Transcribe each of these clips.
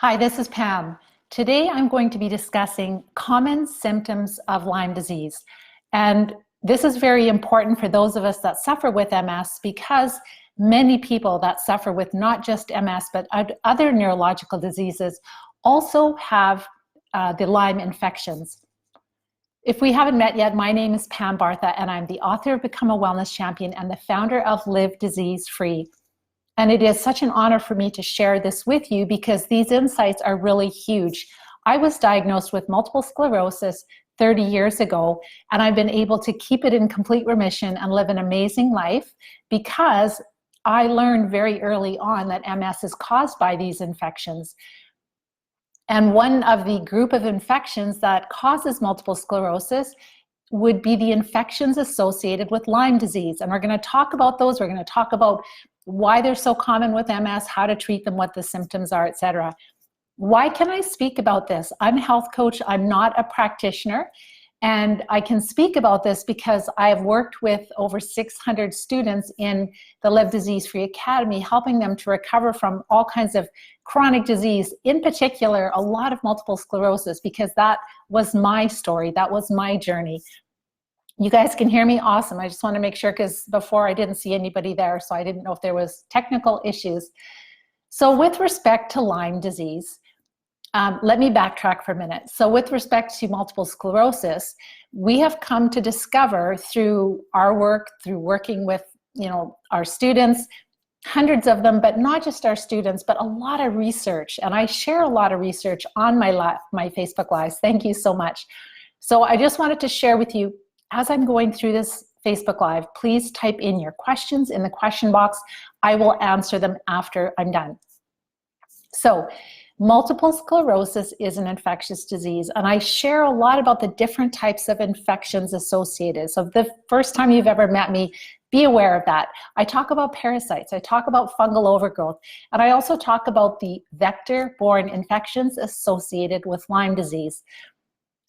Hi, this is Pam. Today I'm going to be discussing common symptoms of Lyme disease. And this is very important for those of us that suffer with MS because many people that suffer with not just MS but other neurological diseases also have the Lyme infections. If we haven't met yet, my name is Pam Bartha and I'm the author of Become a Wellness Champion and the founder of Live Disease Free. And it is such an honor for me to share this with you because these insights are really huge. I was diagnosed with multiple sclerosis 30 years ago, and I've been able to keep it in complete remission and live an amazing life because I learned very early on that MS is caused by these infections. And one of the group of infections that causes multiple sclerosis would be the infections associated with Lyme disease. And we're going to talk about those. We're going to talk about why they're so common with MS, how to treat them, what the symptoms are, etc. Why can I speak about this? I'm a health coach. I'm not a practitioner. And I can speak about this because I've worked with over 600 students in the Live Disease Free Academy, helping them to recover from all kinds of chronic disease, in particular, a lot of multiple sclerosis, because that was my story. That was my journey. You guys can hear me? Awesome. I just want to make sure because before I didn't see anybody there, so I didn't know if there was technical issues. So with respect to Lyme disease, let me backtrack for a minute. So with respect to multiple sclerosis, we have come to discover through our work, through working with our students, hundreds of them, but not just our students, but a lot of research. And I share a lot of research on my Facebook Lives. Thank you so much. So I just wanted to share with you, as I'm going through this Facebook Live, please type in your questions in the question box. I will answer them after I'm done. So multiple sclerosis is an infectious disease, and I share a lot about the different types of infections associated. So the first time you've ever met me, be aware of that. I talk about parasites, I talk about fungal overgrowth, and I also talk about the vector-borne infections associated with Lyme disease.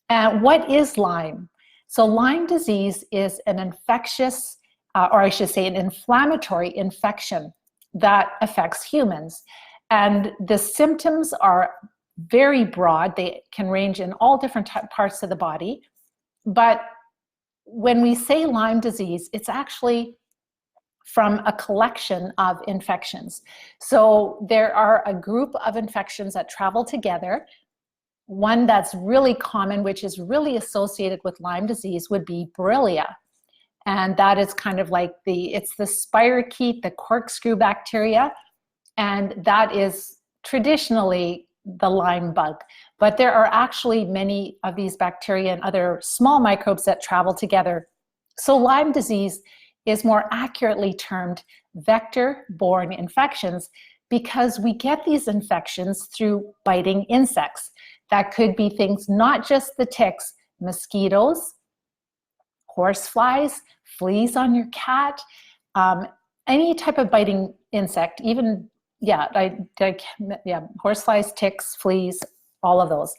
And what is Lyme? So Lyme disease is an infectious, or I should say an inflammatory infection that affects humans. And the symptoms are very broad. They can range in all different parts of the body. But when we say Lyme disease, it's actually from a collection of infections. So there are a group of infections that travel together. One that's really common, which is really associated with Lyme disease, would be Borrelia. And that is kind of like it's the spirochete, the corkscrew bacteria, and that is traditionally the Lyme bug. But there are actually many of these bacteria and other small microbes that travel together. So Lyme disease is more accurately termed vector-borne infections because we get these infections through biting insects. That could be things, not just the ticks, mosquitoes, horseflies, fleas on your cat, any type of biting insect, even, horseflies, ticks, fleas, all of those.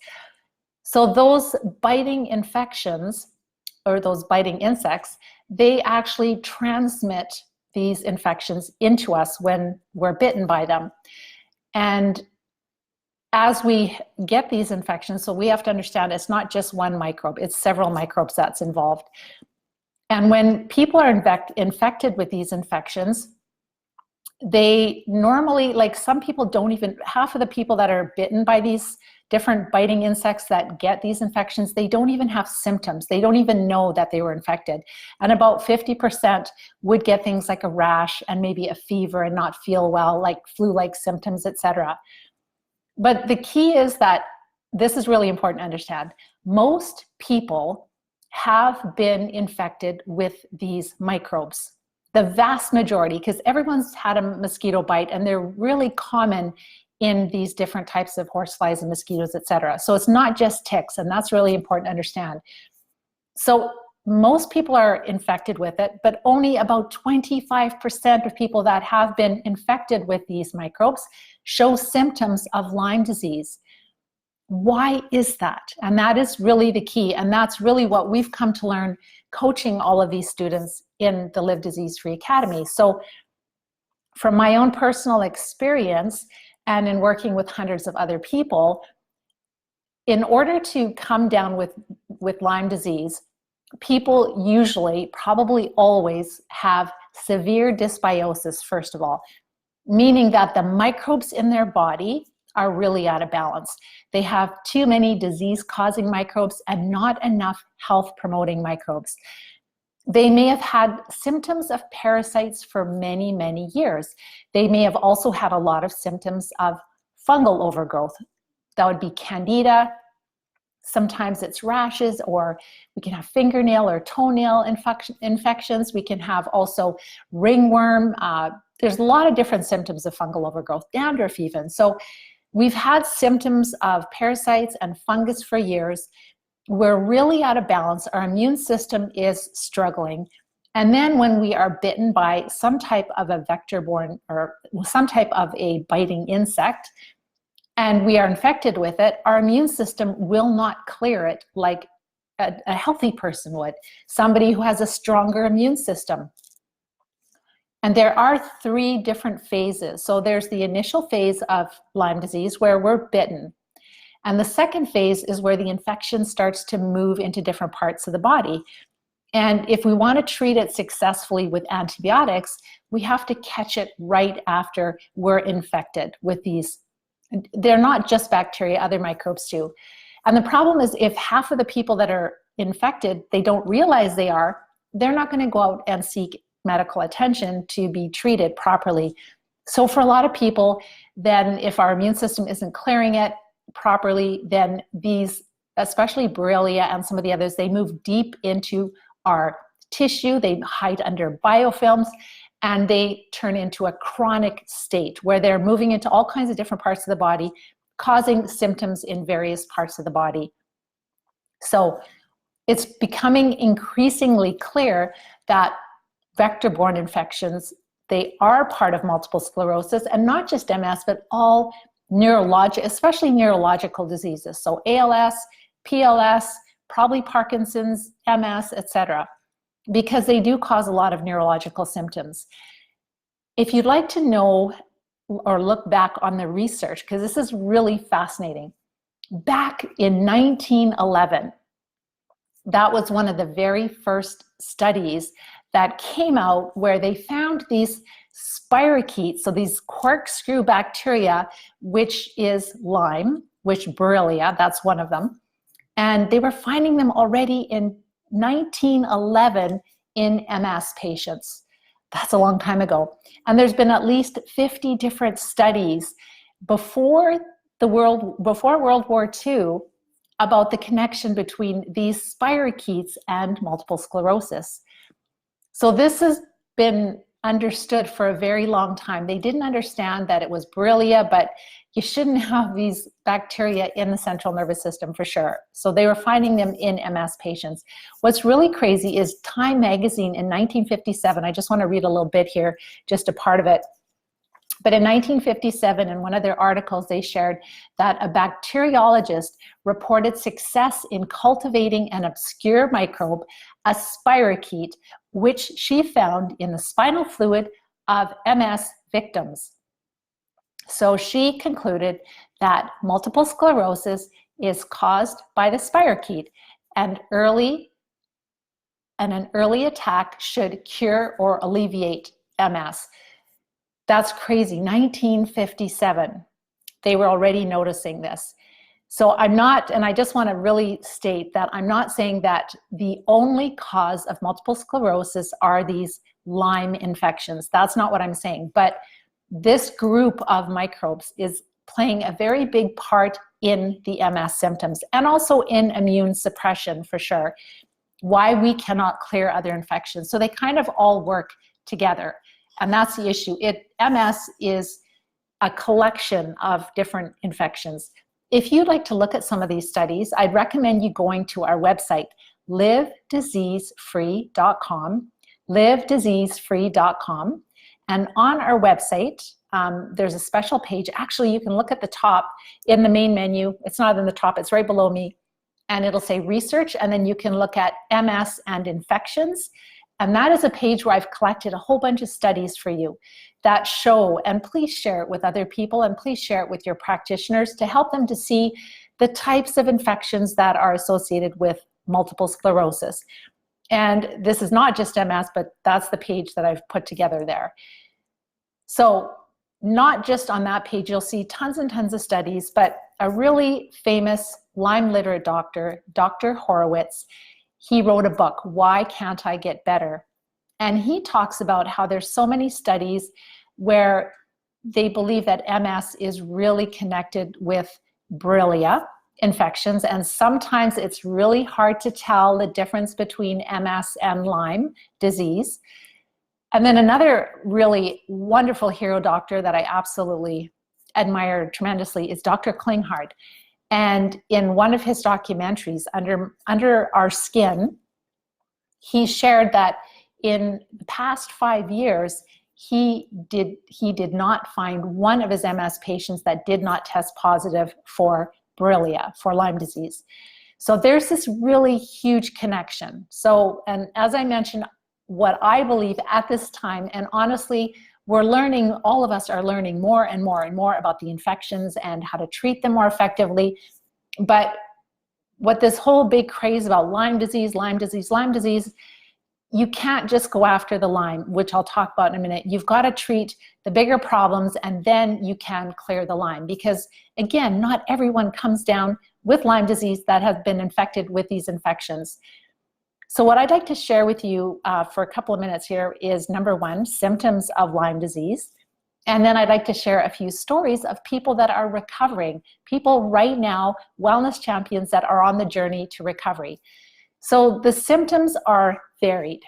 So those biting infections, or those biting insects, they actually transmit these infections into us when we're bitten by them. And as we get these infections, so we have to understand it's not just one microbe, it's several microbes that's involved. And when people are infected with these infections, they normally, like some people don't even, half of the people that are bitten by these different biting insects that get these infections, they don't even have symptoms. They don't even know that they were infected. And about 50% would get things like a rash and maybe a fever and not feel well, like flu-like symptoms, etc. But the key is that this is really important to understand. Most people have been infected with these microbes. The vast majority, because everyone's had a mosquito bite and they're really common in these different types of horseflies and mosquitoes, etc. So it's not just ticks, and that's really important to understand. So most people are infected with it, but only about 25% of people that have been infected with these microbes show symptoms of Lyme disease. Why is that? And that is really the key. And that's really what we've come to learn coaching all of these students in the Live Disease Free Academy. So from my own personal experience, and in working with hundreds of other people, in order to come down with Lyme disease, people usually, probably always, have severe dysbiosis, first of all, meaning that the microbes in their body are really out of balance. They have too many disease-causing microbes and not enough health-promoting microbes. They may have had symptoms of parasites for many, many years. They may have also had a lot of symptoms of fungal overgrowth. That would be candida. Sometimes it's rashes, or we can have fingernail or toenail infections. We can have also ringworm. There's a lot of different symptoms of fungal overgrowth, dandruff even. So we've had symptoms of parasites and fungus for years. We're really out of balance. Our immune system is struggling. And then when we are bitten by some type of a vector-borne or some type of a biting insect, and we are infected with it, our immune system will not clear it like a healthy person would, somebody who has a stronger immune system. And there are 3 different phases. So there's the initial phase of Lyme disease where we're bitten. And the second phase is where the infection starts to move into different parts of the body. And if we want to treat it successfully with antibiotics, we have to catch it right after we're infected with these. They're not just bacteria, other microbes too. And the problem is, if half of the people that are infected, they don't realize they are, they're not going to go out and seek medical attention to be treated properly. So for a lot of people, then if our immune system isn't clearing it properly, then these, especially Borrelia and some of the others, they move deep into our tissue, they hide under biofilms, and they turn into a chronic state where they're moving into all kinds of different parts of the body, causing symptoms in various parts of the body. So it's becoming increasingly clear that vector-borne infections, they are part of multiple sclerosis, and not just MS, but all especially neurological diseases. So ALS, PLS, probably Parkinson's, MS, etc., because they do cause a lot of neurological symptoms. If you'd like to know or look back on the research, because this is really fascinating, back in 1911, that was one of the very first studies that came out where they found these spirochetes, so these corkscrew bacteria, which is Lyme, which Borrelia, that's one of them. And they were finding them already in 1911 in MS patients. That's a long time ago. And there's been at least 50 different studies before World War II about the connection between these spirochetes and multiple sclerosis. So this has been understood for a very long time. They didn't understand that it was Borrelia, but you shouldn't have these bacteria in the central nervous system for sure. So they were finding them in MS patients. What's really crazy is Time magazine in 1957, I just want to read a little bit here, just a part of it. But in 1957, in one of their articles, they shared that a bacteriologist reported success in cultivating an obscure microbe, a spirochete, which she found in the spinal fluid of MS victims. So she concluded that multiple sclerosis is caused by the spirochete, and an early attack should cure or alleviate MS. That's crazy. 1957, they were already noticing this. So I'm not, and I just want to really state that I'm not saying that the only cause of multiple sclerosis are these Lyme infections. That's not what I'm saying. But this group of microbes is playing a very big part in the MS symptoms and also in immune suppression for sure, why we cannot clear other infections. So they kind of all work together. And that's the issue. MS is a collection of different infections. If you'd like to look at some of these studies, I'd recommend you going to our website, livediseasefree.com, livediseasefree.com. And on our website, there's a special page. Actually, you can look at the top in the main menu. It's not in the top, it's right below me. And it'll say research, and then you can look at MS and infections. And that is a page where I've collected a whole bunch of studies for you that show, and please share it with other people, and please share it with your practitioners to help them to see the types of infections that are associated with multiple sclerosis. And this is not just MS, but that's the page that I've put together there. So not just on that page, you'll see tons and tons of studies, but a really famous Lyme literate doctor, Dr. Horowitz, he wrote a book, Why Can't I Get Better? And he talks about how there's so many studies where they believe that MS is really connected with Borrelia infections, and sometimes it's really hard to tell the difference between MS and Lyme disease. And then another really wonderful hero doctor that I absolutely admire tremendously is Dr. Klinghardt. And in one of his documentaries, Under Our Skin, he shared that in the past 5 years, he did not find one of his MS patients that did not test positive for Borrelia, for Lyme disease. So there's this really huge connection. So, and as I mentioned, what I believe at this time, and honestly, we're learning, all of us are learning more and more and more about the infections and how to treat them more effectively. But what this whole big craze about Lyme disease, you can't just go after the Lyme, which I'll talk about in a minute. You've got to treat the bigger problems, and then you can clear the Lyme. Because again, not everyone comes down with Lyme disease that has been infected with these infections. So what I'd like to share with you for a couple of minutes here is, number one, symptoms of Lyme disease. And then I'd like to share a few stories of people that are recovering, people right now, wellness champions that are on the journey to recovery. So the symptoms are varied.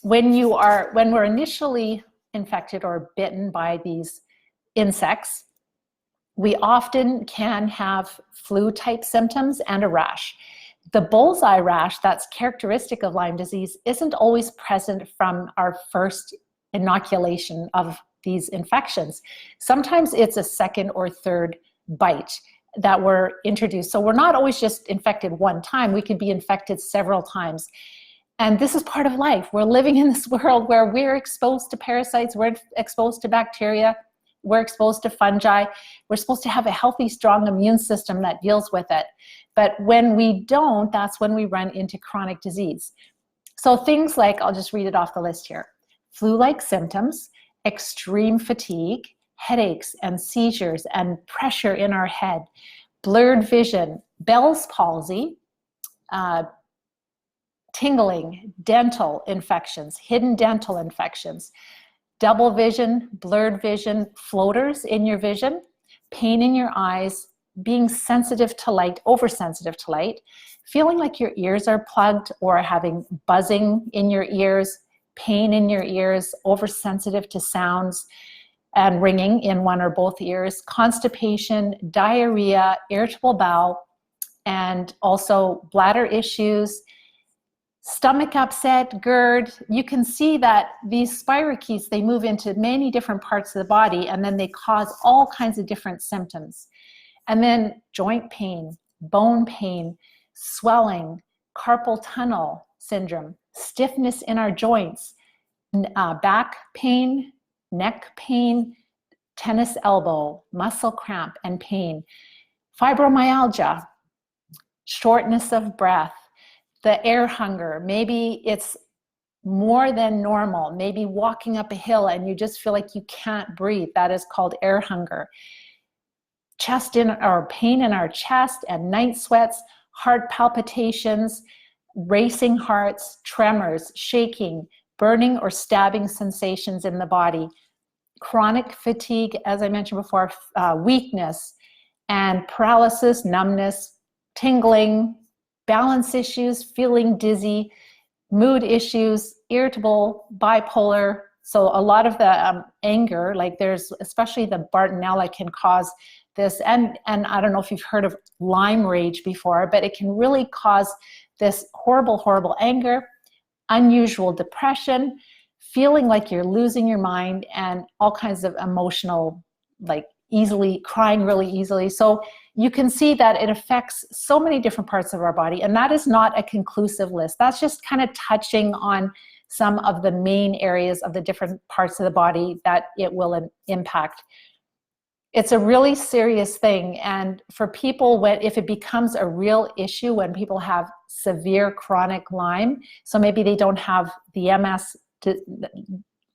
When we're initially infected or bitten by these insects, we often can have flu-type symptoms and a rash. The bullseye rash that's characteristic of Lyme disease isn't always present from our first inoculation of these infections. Sometimes it's a second or third bite that we're introduced. So we're not always just infected one time. We could be infected several times. And this is part of life. We're living in this world where we're exposed to parasites, we're exposed to bacteria, we're exposed to fungi. We're supposed to have a healthy, strong immune system that deals with it. But when we don't, that's when we run into chronic disease. So things like, I'll just read it off the list here: flu-like symptoms, extreme fatigue, headaches and seizures and pressure in our head, blurred vision, Bell's palsy, tingling, dental infections, hidden dental infections, double vision, blurred vision, floaters in your vision, pain in your eyes, being sensitive to light, oversensitive to light, feeling like your ears are plugged or having buzzing in your ears, pain in your ears, oversensitive to sounds and ringing in one or both ears, constipation, diarrhea, irritable bowel, and also bladder issues, stomach upset, GERD. You can see that these spirochetes, they move into many different parts of the body, and then they cause all kinds of different symptoms. And then joint pain, bone pain, swelling, carpal tunnel syndrome, stiffness in our joints, back pain, neck pain, tennis elbow, muscle cramp and pain, fibromyalgia, shortness of breath, the air hunger. Maybe it's more than normal. Maybe walking up a hill and you just feel like you can't breathe. That is called air hunger. Chest in or pain in our chest and night sweats, heart palpitations, racing hearts, tremors, shaking, burning or stabbing sensations in the body, chronic fatigue, as I mentioned before, weakness and paralysis, numbness, tingling, balance issues, feeling dizzy, mood issues, irritable, bipolar. So a lot of the anger, like there's especially the Bartonella can cause this, and I don't know if you've heard of Lyme rage before, but it can really cause this horrible anger, unusual depression, feeling like you're losing your mind, and all kinds of emotional like easily, crying really easily. So you can see that it affects so many different parts of our body, and that is not a conclusive list. That's just kind of touching on some of the main areas of the different parts of the body that it will impact. It's a really serious thing, and for people, if it becomes a real issue, when people have severe chronic Lyme, so maybe they don't have the MS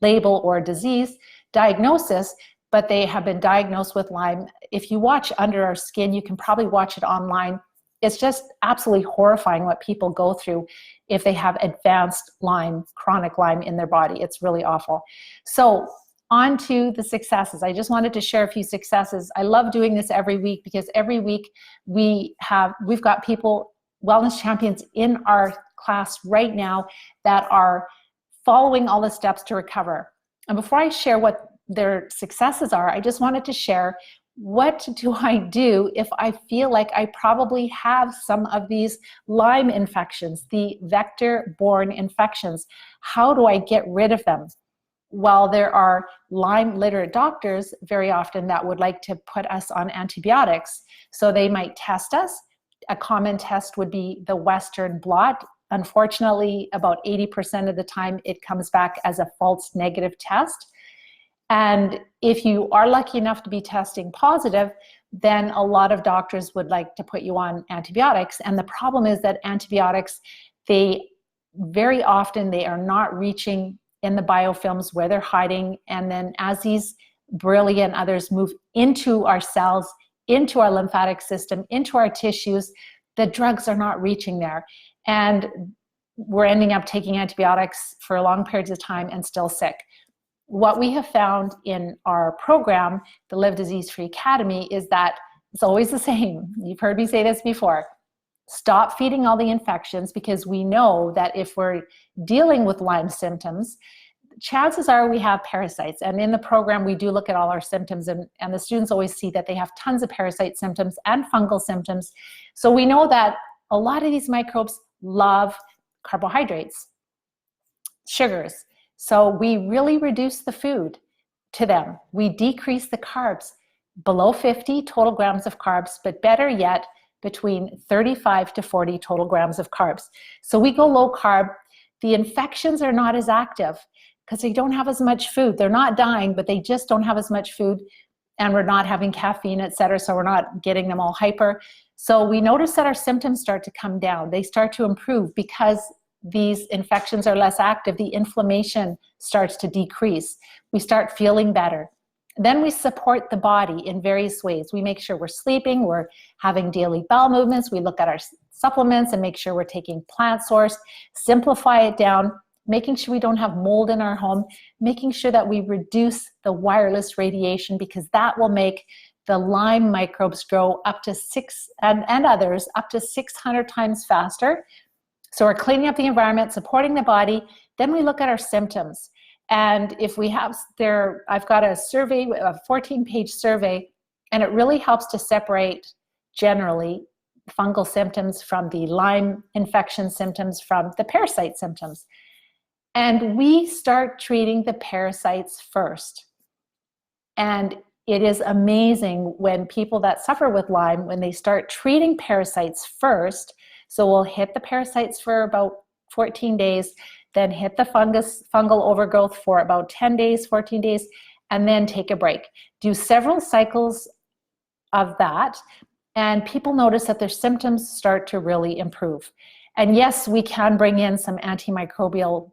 label or disease diagnosis, but they have been diagnosed with Lyme. If you watch Under Our Skin, you can probably watch it online. It's just absolutely horrifying what people go through if they have advanced Lyme, chronic Lyme in their body. It's really awful. So on to the successes. I just wanted to share a few successes. I love doing this every week because every week we've got people, wellness champions in our class right now that are following all the steps to recover. And before I share what their successes are, I just wanted to share, what do I do if I feel like I probably have some of these Lyme infections, the vector-borne infections? How do I get rid of them? Well, there are Lyme literate doctors very often that would like to put us on antibiotics. So they might test us. A common test would be the Western blot. Unfortunately, about 80% of the time it comes back as a false negative test. And if you are lucky enough to be testing positive, then a lot of doctors would like to put you on antibiotics. And the problem is that antibiotics, very often they are not reaching in the biofilms where they're hiding. And then as these Borrelia and others move into our cells, into our lymphatic system, into our tissues, the drugs are not reaching there. And we're ending up taking antibiotics for long periods of time and still sick. What we have found in our program, the Live Disease-Free Academy, is that it's always the same. You've heard me say this before. Stop feeding all the infections, because we know that if we're dealing with Lyme symptoms, chances are we have parasites. And in the program, we do look at all our symptoms, and the students always see that they have tons of parasite symptoms and fungal symptoms. So we know that a lot of these microbes love carbohydrates, sugars. So we really reduce the food to them. We decrease the carbs below 50 total grams of carbs, but better yet, between 35 to 40 total grams of carbs. So we go low carb. The infections are not as active because they don't have as much food. They're not dying, but they just don't have as much food, and we're not having caffeine, etc. So we're not getting them all hyper. So we notice that our symptoms start to come down. They start to improve because these infections are less active. The inflammation starts to decrease. We start feeling better. Then we support the body in various ways. We make sure we're sleeping, we're having daily bowel movements, we look at our supplements and make sure we're taking plant source, simplify it down, making sure we don't have mold in our home, making sure that we reduce the wireless radiation, because that will make the Lyme microbes grow up to and others up to 600 times faster. So we're cleaning up the environment, supporting the body. Then we look at our symptoms. And if we have I've got a survey, a 14-page survey, and it really helps to separate generally fungal symptoms from the Lyme infection symptoms from the parasite symptoms. And we start treating the parasites first. And it is amazing when people that suffer with Lyme, when they start treating parasites first. So we'll hit the parasites for about 14 days, then hit the fungal overgrowth for about 10 days, 14 days, and then take a break. Do several cycles of that, and people notice that their symptoms start to really improve. And yes, we can bring in some antibacterial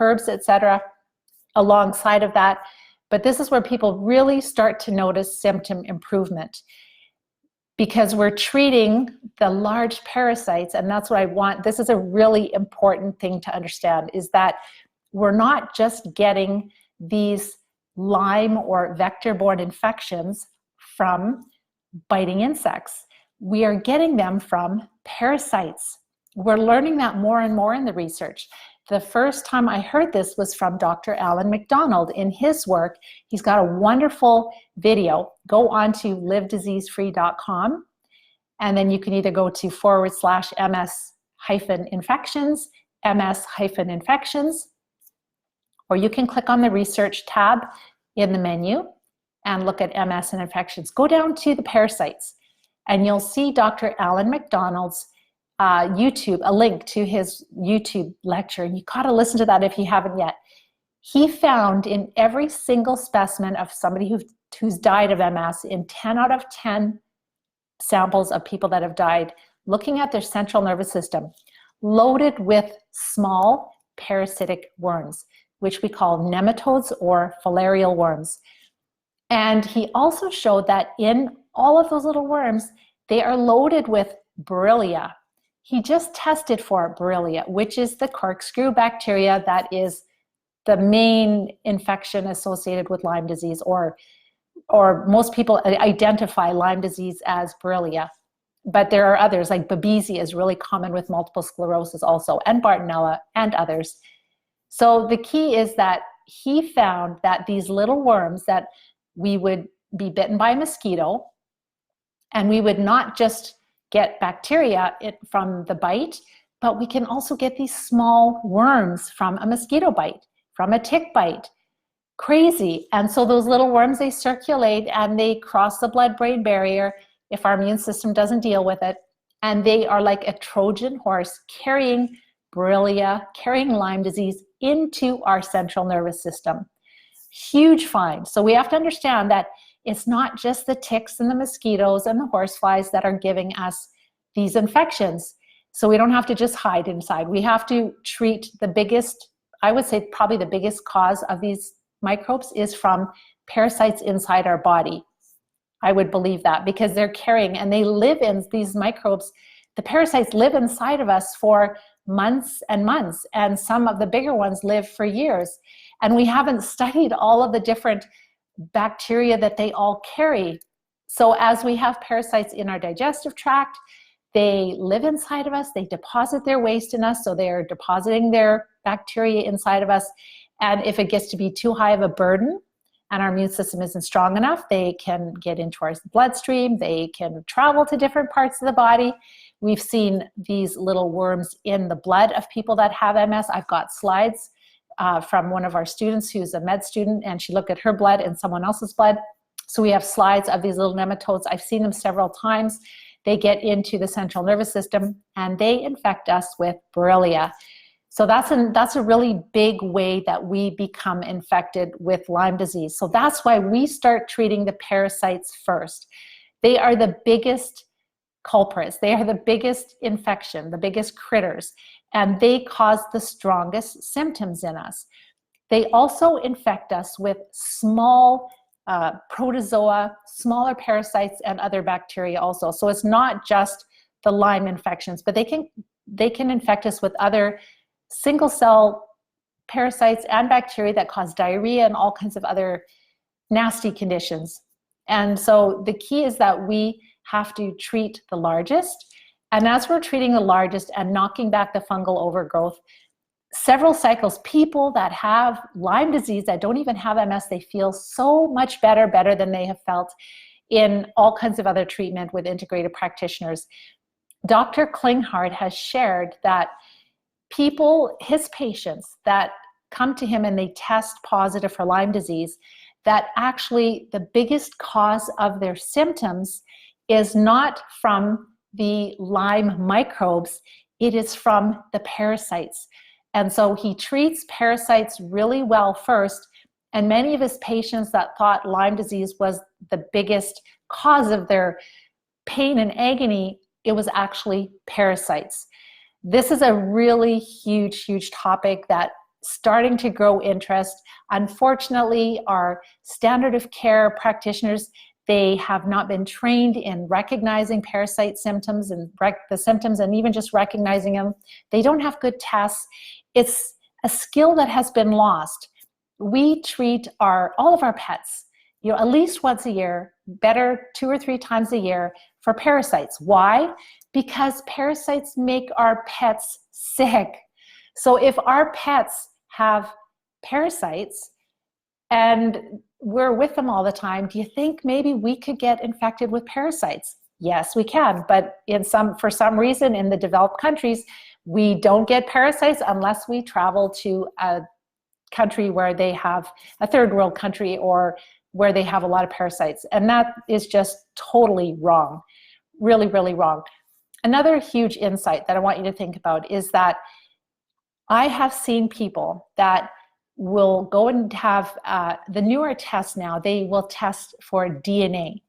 herbs, etc., alongside of that, but this is where people really start to notice symptom improvement, because we're treating the large parasites. And that's what I want. This is a really important thing to understand, is that we're not just getting these Lyme or vector-borne infections from biting insects. We are getting them from parasites. We're learning that more and more in the research. The first time I heard this was from Dr. Alan McDonald in his work. He's got a wonderful video. Go on to livediseasefree.com, and then you can either go to /MS-infections, MS-infections, or you can click on the research tab in the menu, and look at MS and infections, go down to the parasites, and you'll see Dr. Alan McDonald's YouTube, a link to his YouTube lecture. And you got to listen to that if you haven't yet. He found in every single specimen of somebody who's died of MS, in 10 out of 10 samples of people that have died, looking at their central nervous system, loaded with small parasitic worms, which we call nematodes or filarial worms. And he also showed that in all of those little worms, they are loaded with Borrelia. He just tested for Borrelia, which is the corkscrew bacteria that is the main infection associated with Lyme disease, or most people identify Lyme disease as Borrelia. But there are others, like Babesia is really common with multiple sclerosis also, and Bartonella and others. So the key is that he found that these little worms, that we would be bitten by a mosquito, and we would not just get bacteria from the bite, but we can also get these small worms from a mosquito bite, from a tick bite. Crazy. And so those little worms, they circulate and they cross the blood-brain barrier if our immune system doesn't deal with it. And they are like a Trojan horse carrying Borrelia, carrying Lyme disease into our central nervous system. Huge find. So we have to understand that it's not just the ticks and the mosquitoes and the horseflies that are giving us these infections. So we don't have to just hide inside. We have to treat the biggest, I would say probably the biggest cause of these microbes is from parasites inside our body. I would believe that, because they're carrying, and they live in these microbes. The parasites live inside of us for months and months, and some of the bigger ones live for years. And we haven't studied all of the different bacteria that they all carry. So as we have parasites in our digestive tract, they live inside of us, they deposit their waste in us, so they're depositing their bacteria inside of us. And if it gets to be too high of a burden and our immune system isn't strong enough, they can get into our bloodstream, they can travel to different parts of the body. We've seen these little worms in the blood of people that have MS. I've got slides from one of our students who's a med student, and she looked at her blood and someone else's blood. So we have slides of these little nematodes. I've seen them several times. They get into the central nervous system and they infect us with Borrelia. So that's a really big way that we become infected with Lyme disease. So that's why we start treating the parasites first. They are the biggest culprits. They are the biggest infection, the biggest critters, and they cause the strongest symptoms in us. They also infect us with small protozoa, smaller parasites, and other bacteria also. So it's not just the Lyme infections, but they can infect us with other single cell parasites and bacteria that cause diarrhea and all kinds of other nasty conditions. And so the key is that we have to treat the largest. And as we're treating the largest and knocking back the fungal overgrowth, several cycles, people that have Lyme disease that don't even have MS, they feel so much better than they have felt in all kinds of other treatment with integrated practitioners. Dr. Klinghardt has shared that people, his patients that come to him and they test positive for Lyme disease, that actually the biggest cause of their symptoms is not from the Lyme microbes, it is from the parasites. And so he treats parasites really well first, and many of his patients that thought Lyme disease was the biggest cause of their pain and agony, it was actually parasites. This is a really huge topic that starting to grow interest. Unfortunately, our standard of care practitioners, they have not been trained in recognizing parasite symptoms and the symptoms, and even just recognizing them. They don't have good tests. It's a skill that has been lost. We treat all of our pets, at least once a year, better 2 or 3 times a year for parasites. Why? Because parasites make our pets sick. So if our pets have parasites and we're with them all the time, do you think maybe we could get infected with parasites? Yes, we can, but for some reason in the developed countries, we don't get parasites unless we travel to a country where they have a third world country, or where they have a lot of parasites. And that is just totally wrong, really, really wrong. Another huge insight that I want you to think about is that I have seen people that will go and have the newer tests now, they will test for DNA.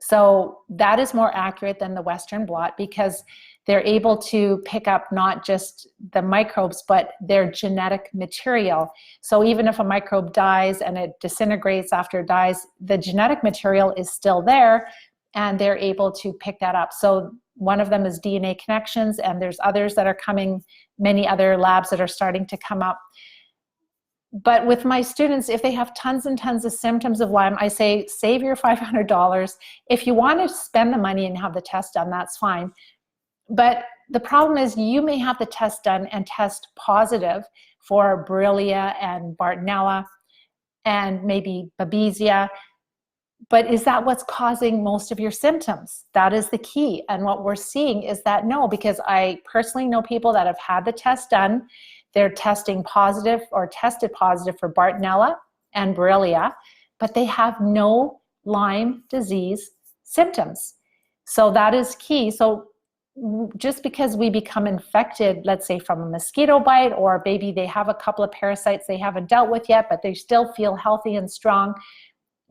So that is more accurate than the Western blot because they're able to pick up not just the microbes, but their genetic material. So even if a microbe dies and it disintegrates after it dies, the genetic material is still there and they're able to pick that up. So one of them is DNA connections, and there's others that are coming, many other labs that are starting to come up. But with my students, if they have tons and tons of symptoms of Lyme, I say, save your $500. If you want to spend the money and have the test done, that's fine. But the problem is you may have the test done and test positive for Borrelia and Bartonella and maybe Babesia. But is that what's causing most of your symptoms? That is the key. And what we're seeing is that no, because I personally know people that have had the test done. They're testing positive or tested positive for Bartonella and Borrelia, but they have no Lyme disease symptoms. So that is key. So just because we become infected, let's say from a mosquito bite, or maybe they have a couple of parasites they haven't dealt with yet, but they still feel healthy and strong,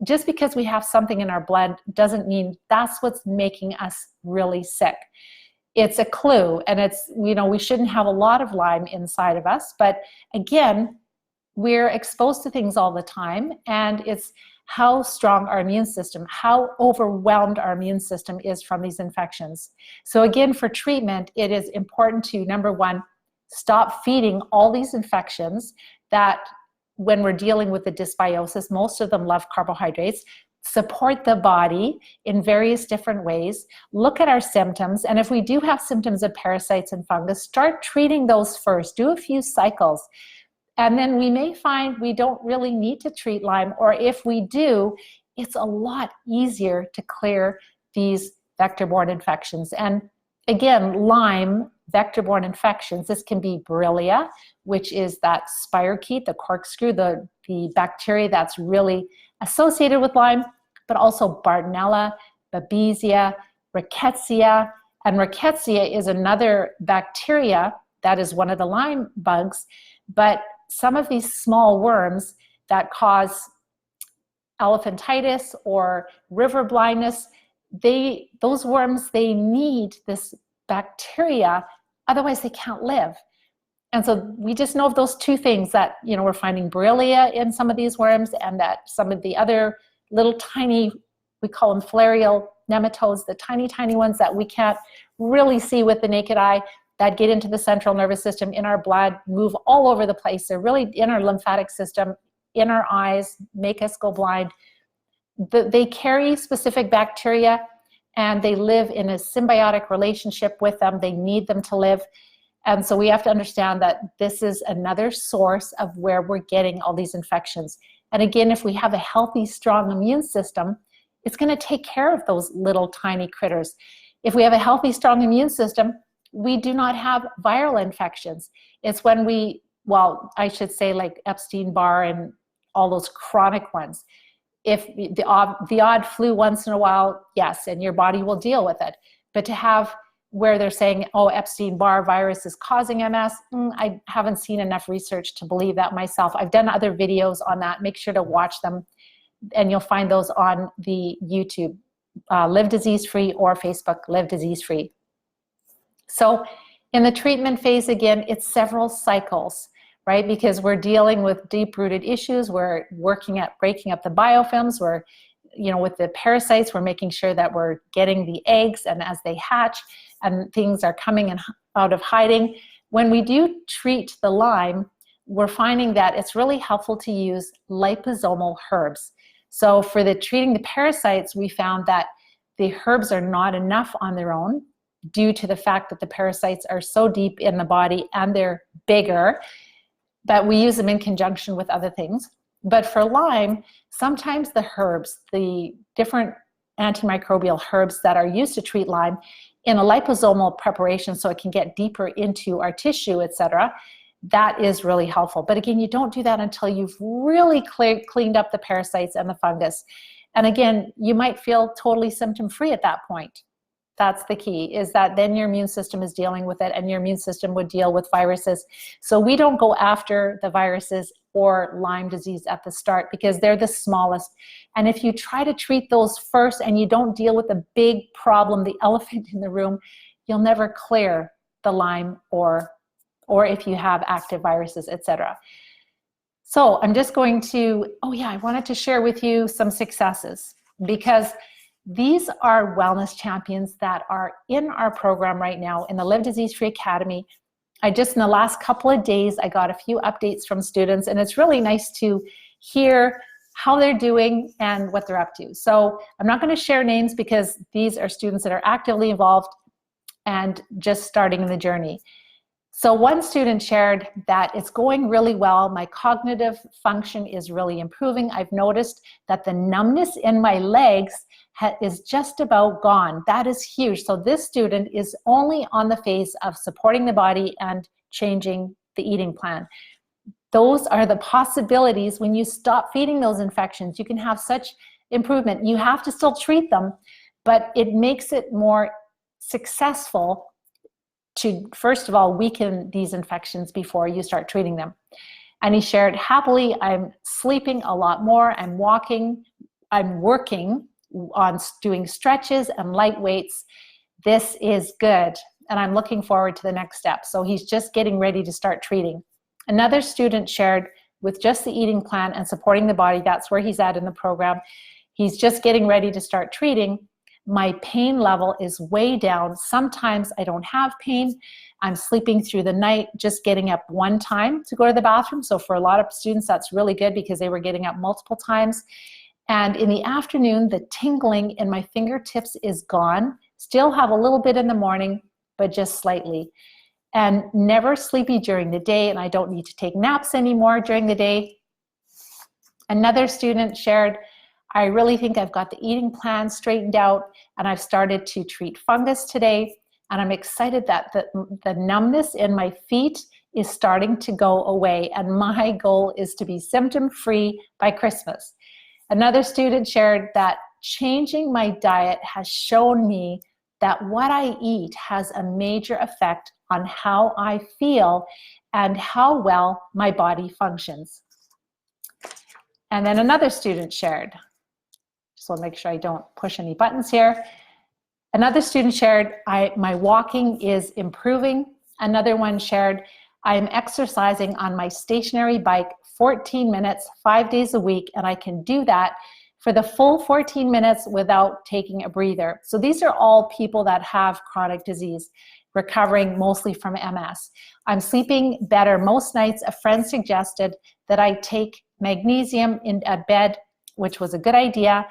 just because we have something in our blood doesn't mean that's what's making us really sick. It's a clue, and it's, you know, we shouldn't have a lot of Lyme inside of us, but again, we're exposed to things all the time, and it's how strong our immune system, how overwhelmed our immune system is from these infections. So again, for treatment, it is important to, number one, stop feeding all these infections that when we're dealing with the dysbiosis, most of them love carbohydrates. Support the body in various different ways, look at our symptoms, and if we do have symptoms of parasites and fungus, start treating those first. Do a few cycles, and then we may find we don't really need to treat Lyme, or if we do, it's a lot easier to clear these vector-borne infections. And again, Lyme, vector-borne infections, this can be Borrelia, which is that spirochete, the corkscrew, the bacteria that's really associated with Lyme, but also Bartonella, Babesia, Rickettsia. And Rickettsia is another bacteria that is one of the Lyme bugs, but some of these small worms that cause elephantitis or river blindness, those worms, they need this bacteria, otherwise they can't live. And so we just know of those two things, that, you know, we're finding Borrelia in some of these worms, and that some of the other little tiny, we call them filarial nematodes, the tiny, tiny ones that we can't really see with the naked eye, that get into the central nervous system, in our blood, move all over the place. They're really in our lymphatic system, in our eyes, make us go blind. They carry specific bacteria, and they live in a symbiotic relationship with them. They need them to live. And so we have to understand that this is another source of where we're getting all these infections. And again, if we have a healthy, strong immune system, it's going to take care of those little tiny critters. If we have a healthy, strong immune system, we do not have viral infections. It's when we, well, I should say like Epstein-Barr and all those chronic ones. If the odd flu once in a while, yes, and your body will deal with it. But to have where they're saying, oh, Epstein-Barr virus is causing MS, I haven't seen enough research to believe that myself. I've done other videos on that. Make sure to watch them, and you'll find those on the YouTube, Live Disease Free, or Facebook, Live Disease Free. So in the treatment phase, again, it's several cycles, right? Because we're dealing with deep-rooted issues. We're working at breaking up the biofilms. We're, you know, with the parasites, we're making sure that we're getting the eggs, and as they hatch and things are coming out of hiding. When we do treat the Lyme, we're finding that it's really helpful to use liposomal herbs. So for the treating the parasites, we found that the herbs are not enough on their own due to the fact that the parasites are so deep in the body and they're bigger, but we use them in conjunction with other things. But for Lyme, sometimes the herbs, the different antimicrobial herbs that are used to treat Lyme in a liposomal preparation, so it can get deeper into our tissue, etc., that is really helpful. But again, you don't do that until you've really cleaned up the parasites and the fungus. And again, you might feel totally symptom-free at that point. That's the key, is that then your immune system is dealing with it, and your immune system would deal with viruses. So we don't go after the viruses or Lyme disease at the start because they're the smallest. And if you try to treat those first and you don't deal with the big problem, the elephant in the room, you'll never clear the Lyme or if you have active viruses, etc. So I'm just going to, I wanted to share with you some successes, because these are wellness champions that are in our program right now in the Live Disease Free Academy. In the last couple of days, I got a few updates from students, and it's really nice to hear how they're doing and what they're up to. So I'm not going to share names because these are students that are actively involved and just starting the journey. So one student shared that it's going really well. My cognitive function is really improving. I've noticed that the numbness in my legs is just about gone. That is huge. So this student is only on the phase of supporting the body and changing the eating plan. Those are the possibilities. When you stop feeding those infections, you can have such improvement. You have to still treat them, but it makes it more successful to, first of all, weaken these infections before you start treating them. And he shared, happily, I'm sleeping a lot more, I'm walking, I'm working on doing stretches and light weights. This is good, and I'm looking forward to the next step. So he's just getting ready to start treating. Another student shared, with just the eating plan and supporting the body, that's where he's at in the program. He's just getting ready to start treating. My pain level is way down. Sometimes I don't have pain. I'm sleeping through the night, just getting up one time to go to the bathroom. So for a lot of students, that's really good because they were getting up multiple times. And in the afternoon, the tingling in my fingertips is gone. Still have a little bit in the morning, but just slightly. And never sleepy during the day, and I don't need to take naps anymore during the day. Another student shared, I really think I've got the eating plan straightened out, and I've started to treat fungus today, and I'm excited that the numbness in my feet is starting to go away, and my goal is to be symptom-free by Christmas. Another student shared that changing my diet has shown me that what I eat has a major effect on how I feel and how well my body functions. And then another student shared, just want to make sure I don't push any buttons here. Another student shared, my walking is improving. Another one shared, I'm exercising on my stationary bike 14 minutes, 5 days a week, and I can do that for the full 14 minutes without taking a breather. So these are all people that have chronic disease, recovering mostly from MS. I'm sleeping better most nights. A friend suggested that I take magnesium at bed, which was a good idea.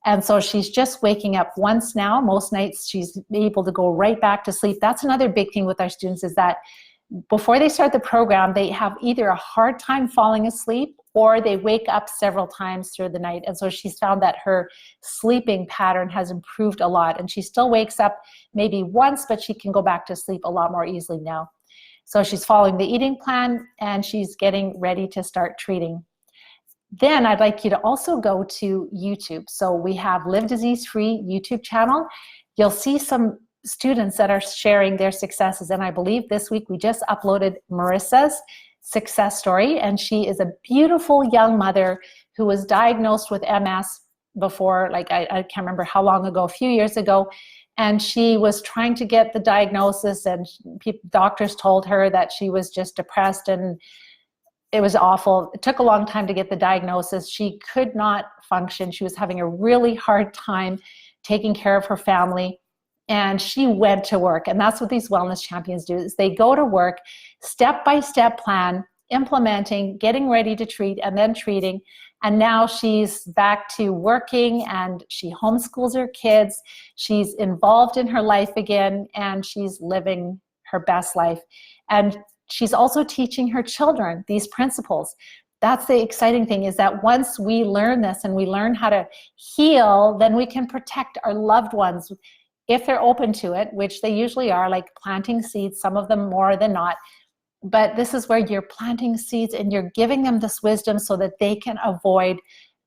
And so she's just waking up once now. Most nights she's able to go right back to sleep. That's another big thing with our students, is that before they start the program, they have either a hard time falling asleep or they wake up several times through the night. And so she's found that her sleeping pattern has improved a lot. And she still wakes up maybe once, but she can go back to sleep a lot more easily now. So she's following the eating plan and she's getting ready to start treating. Then I'd like you to also go to YouTube. So we have Live Disease Free YouTube channel. You'll see some students that are sharing their successes. And I believe this week we just uploaded Marissa's success story. And she is a beautiful young mother who was diagnosed with MS before, like I can't remember how long ago, a few years ago. And she was trying to get the diagnosis, and doctors told her that she was just depressed, and it was awful. It took a long time to get the diagnosis. She could not function. She was having a really hard time taking care of her family. And she went to work. And that's what these wellness champions do, is they go to work, step-by-step plan, implementing, getting ready to treat, and then treating. And now she's back to working, and she homeschools her kids. She's involved in her life again, and she's living her best life. And she's also teaching her children these principles. That's the exciting thing, is that once we learn this and we learn how to heal, then we can protect our loved ones if they're open to it, which they usually are, like planting seeds, some of them more than not. but this is where you're planting seeds and you're giving them this wisdom so that they can avoid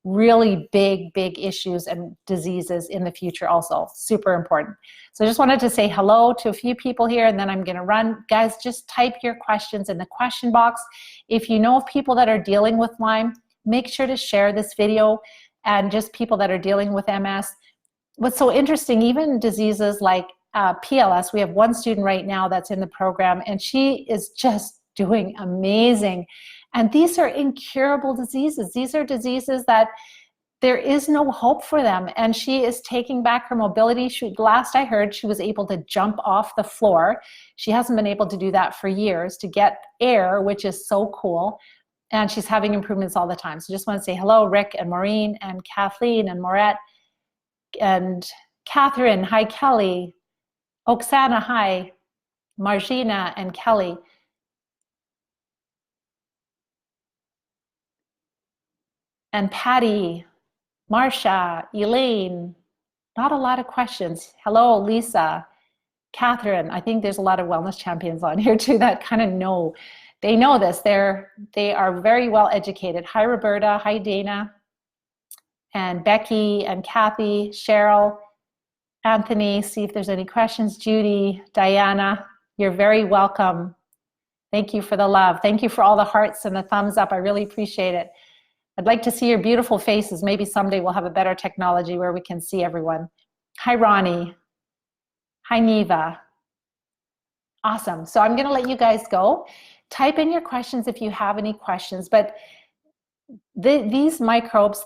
really big issues and diseases in the future also. Super important. So I just wanted to say hello to a few people here, and then I'm going to run. Guys, just type your questions in the question box. If you know of people that are dealing with Lyme, make sure to share this video, and just people that are dealing with MS. What's so interesting, even diseases like PLS, we have one student right now that's in the program, and she is just doing amazing. And these are incurable diseases. These are diseases that there is no hope for them. And she is taking back her mobility. Last I heard, she was able to jump off the floor. She hasn't been able to do that for years, to get air, which is so cool. And she's having improvements all the time. So just want to say hello, Rick and Maureen and Kathleen and Moret and Catherine. Hi, Kelly. Oksana, hi. Margina and Kelly. And Patty, Marcia, Elaine. Not a lot of questions. Hello, Lisa, Catherine. I think there's a lot of wellness champions on here too that kind of know. They know this. They are very well educated. Hi, Roberta. Hi, Dana. And Becky and Kathy, Cheryl, Anthony. See if there's any questions. Judy, Diana, you're very welcome. Thank you for the love. Thank you for all the hearts and the thumbs up. I really appreciate it. I'd like to see your beautiful faces. Maybe someday we'll have a better technology where we can see everyone. Hi, Ronnie. Hi, Neva. Awesome. So I'm going to let you guys go. Type in your questions if you have any questions. But these microbes,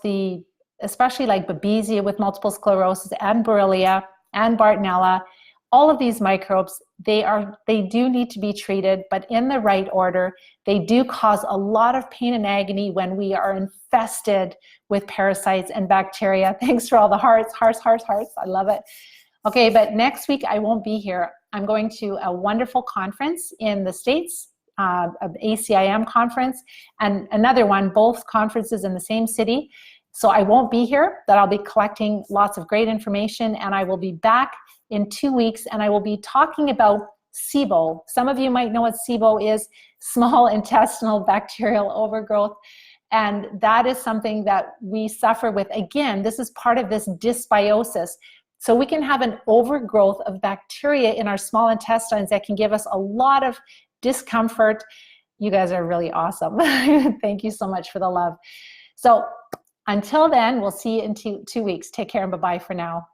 especially like Babesia with multiple sclerosis and Borrelia and Bartonella, all of these microbes, they do need to be treated, but in the right order. They do cause a lot of pain and agony when we are infested with parasites and bacteria. Thanks for all the hearts. I love it. Okay, but next week I won't be here. I'm going to a wonderful conference in the States, an ACIM conference, and another one, both conferences in the same city. So I won't be here, but I'll be collecting lots of great information, and I will be back in 2 weeks, and I will be talking about SIBO. Some of you might know what SIBO is, small intestinal bacterial overgrowth, and that is something that we suffer with. Again, this is part of this dysbiosis. So we can have an overgrowth of bacteria in our small intestines that can give us a lot of discomfort. You guys are really awesome. Thank you so much for the love. So until then, we'll see you in 2 weeks. Take care and bye-bye for now.